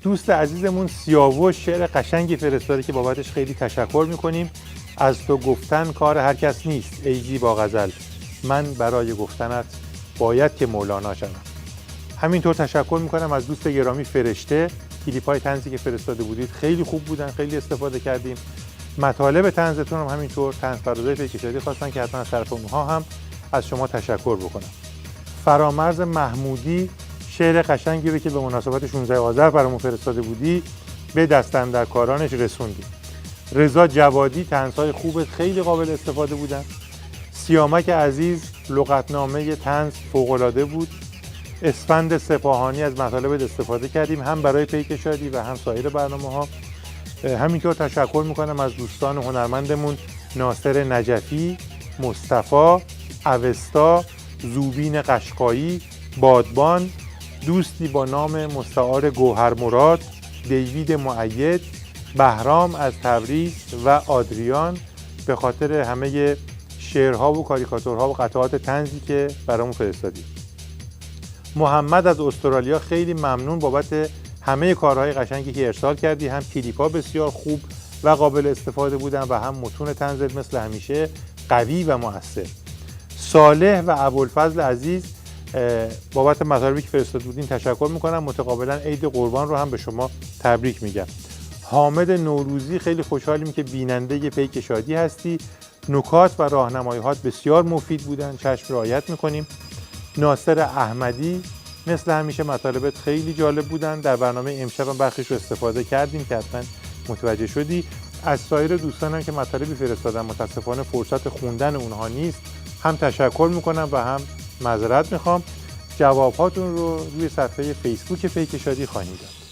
دوست عزیزمون سیاوش شعر قشنگی فرستاده که بابتش خیلی تشکر میکنیم. از تو گفتن کار هر کس نیست ای زیبا غزل، من برای گفتنت باید که مولانا شوم. همینطور تشکر میکنم از دوست گرامی فرشته. کلیپ‌های طنزی که فرستاده بودید خیلی خوب بودن، خیلی استفاده کردیم. مطالب طنزتون هم همینطور، طنزپردازای پیک‌شادی خواستن که حتما از طرف اونها هم از شما تشکر بکنم. فرامرز محمودی شعر قشنگی رو که به مناسبت 16 آذر برامون فرستاده بودی به دست‌اندرکارانش رسوندیم. رضا جوادی طنزهای خوب خیلی قابل استفاده بودن. سیامک عزیز لغتنامه طنز فوق‌العاده بود. اسفند سپاهانی از مطالب استفاده کردیم هم برای پیک شادی و هم سایر برنامه‌ها. همینطور تشکر میکنم از دوستان هنرمندمون ناصر نجفی، مصطفی، اوستا، زوبین قشقایی، بادبان، دوستی با نام مستعار گوهر مراد، دیوید مؤید، بهرام از تبریز و آدریان به خاطر همه شعرها و کاریکاتورها و قطعات طنزی که برامون فرستادید. محمد از استرالیا خیلی ممنون بابت همه کارهای قشنگی که ارسال کردی. هم کلیپ‌ها بسیار خوب و قابل استفاده بودن و هم متون طنزت مثل همیشه قوی و مؤثر. صالح و ابوالفضل عزیز بابت مطالبی که فرستاده بودین تشکر میکنم. متقابلا عید قربان رو هم به شما تبریک میگم. حامد نوروزی خیلی خوشحالیم که بیننده پیک شادی هستی. نکات و راهنمایی‌هات بسیار مفید بودن، چشم رعایت میکنیم. ناصر احمدی مثل همیشه مطالبت خیلی جالب بودن. در برنامه امشب هم بخشش رو استفاده کردیم که حتما متوجه شدی. از سایر دوستانم که مطالبی فرستادن متاسفانه فرصت خوندن اونها نیست، هم تشکر میکنم و هم معذرت میخوام. جوابهاتون رو روی صفحه فیسبوک پیک شادی خواهیم داد.